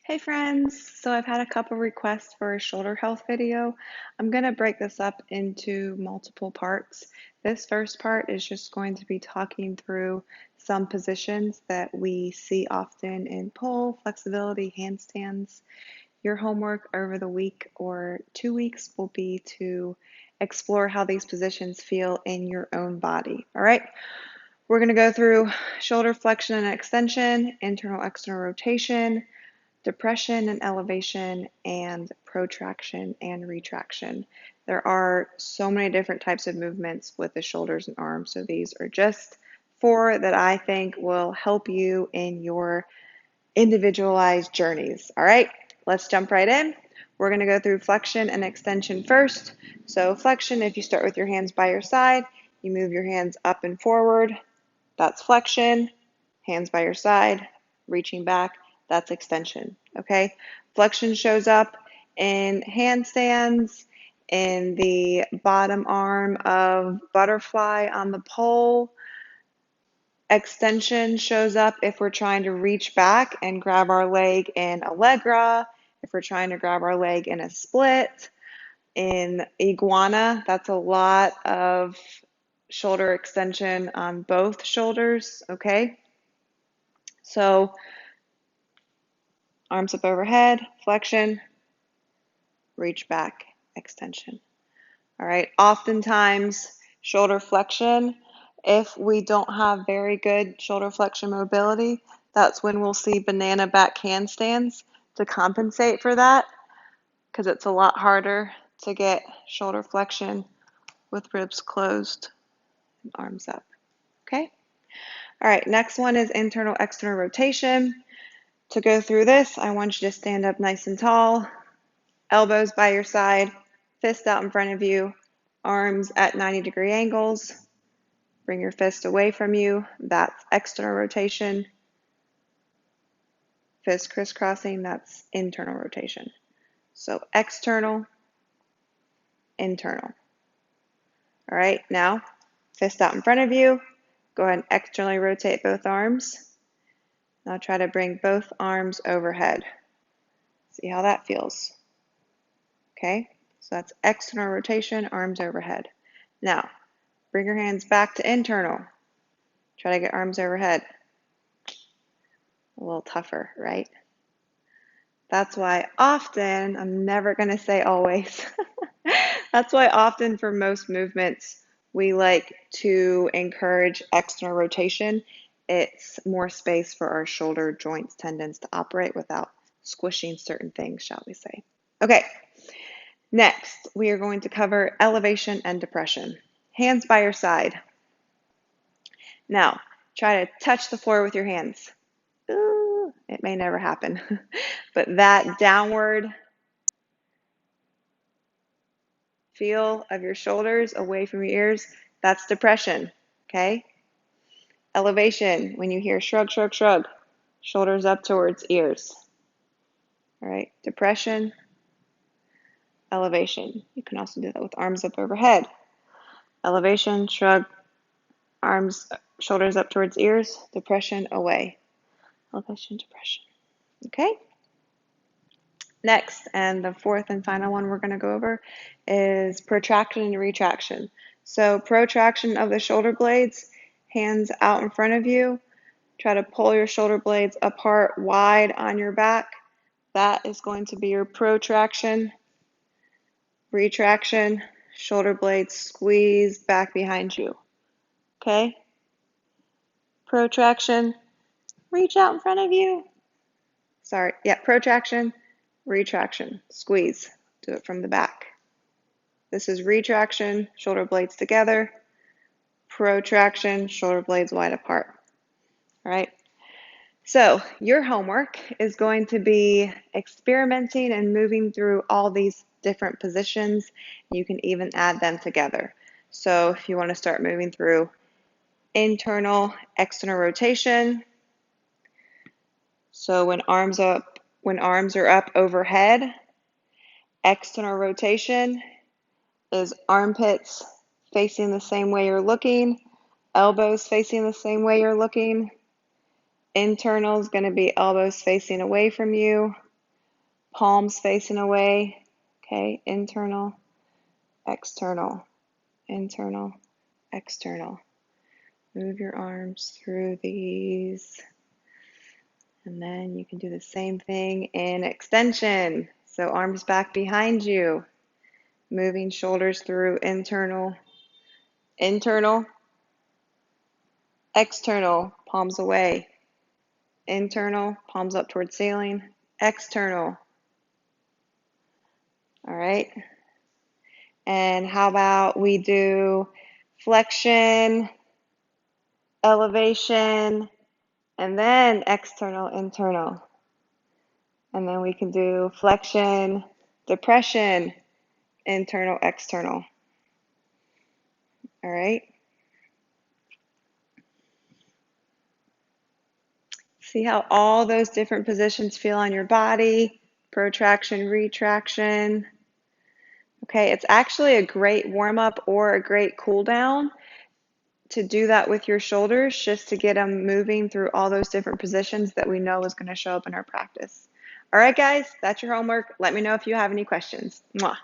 Hey friends, so I've had a couple requests for a shoulder health video. I'm going to break this up into multiple parts. This first part is just going to be talking through some positions that we see often in pull, flexibility, handstands. Your homework over the week or 2 weeks will be to explore how these positions feel in your own body. All right, we're going to go through shoulder flexion and extension, internal external rotation, depression and elevation, and protraction and retraction. There are so many different types of movements with the shoulders and arms, so these are just 4 that I think will help you in your individualized journeys. All right, let's jump right in. We're going to go through flexion and extension first. So flexion, if you start with your hands by your side, you move your hands up and forward. That's flexion. Hands by your side, reaching back. That's extension, okay? Flexion shows up in handstands, in the bottom arm of butterfly on the pole. Extension shows up if we're trying to reach back and grab our leg in Allegra, if we're trying to grab our leg in a split. In iguana, that's a lot of shoulder extension on both shoulders, okay? So arms up overhead, flexion, reach back, extension. All right, oftentimes shoulder flexion, if we don't have very good shoulder flexion mobility, that's when we'll see banana back handstands to compensate for that, because it's a lot harder to get shoulder flexion with ribs closed and arms up. Okay? All right, next one is internal external rotation. To go through this, I want you to stand up nice and tall, elbows by your side, fist out in front of you, arms at 90-degree angles. Bring your fist away from you. That's external rotation. Fist crisscrossing, that's internal rotation. So external, internal. All right, now fist out in front of you. Go ahead and externally rotate both arms. Now try to bring both arms overhead. See how that feels. Okay, so that's external rotation, arms overhead. Now, bring your hands back to internal. Try to get arms overhead. A little tougher, right? That's why often, I'm never going to say always, that's why often for most movements, we like to encourage external rotation. It's more space for our shoulder joints, tendons to operate without squishing certain things, shall we say. Okay, next we are going to cover elevation and depression. Hands by your side. Now, try to touch the floor with your hands. Ooh, it may never happen, but that downward feel of your shoulders away from your ears, that's depression, okay? Elevation, when you hear shrug, shrug, shrug, shoulders up towards ears. All right, depression, elevation. You can also do that with arms up overhead. Elevation, shrug, arms, shoulders up towards ears, depression, away. Elevation, depression, okay? Next, and the fourth and final one we're going to go over is protraction and retraction. So protraction of the shoulder blades, hands out in front of you. Try to pull your shoulder blades apart wide on your back. That is going to be your protraction. Retraction, shoulder blades squeeze back behind you. Okay? Protraction, reach out in front of you. Sorry, yeah, protraction, retraction, squeeze. Do it from the back. This is retraction, shoulder blades together. Protraction, shoulder blades wide apart. All right. So your homework is going to be experimenting and moving through all these different positions. You can even add them together. So if you want to start moving through internal, external rotation. So when arms are up overhead, external rotation is armpits facing the same way you're looking, elbows facing the same way you're looking. Internal is going to be elbows facing away from you, palms facing away. Okay, internal, external, internal, external. Move your arms through these. And then you can do the same thing in extension. So arms back behind you, moving shoulders through internal, internal, external, palms away, internal, palms up towards ceiling, external. All right. And how about we do flexion, elevation, and then external, internal. And then we can do flexion, depression, internal, external. All right. See how all those different positions feel on your body, protraction, retraction. Okay, it's actually a great warm up or a great cool down to do that with your shoulders, just to get them moving through all those different positions that we know is going to show up in our practice. All right, guys, that's your homework. Let me know if you have any questions. Mwah.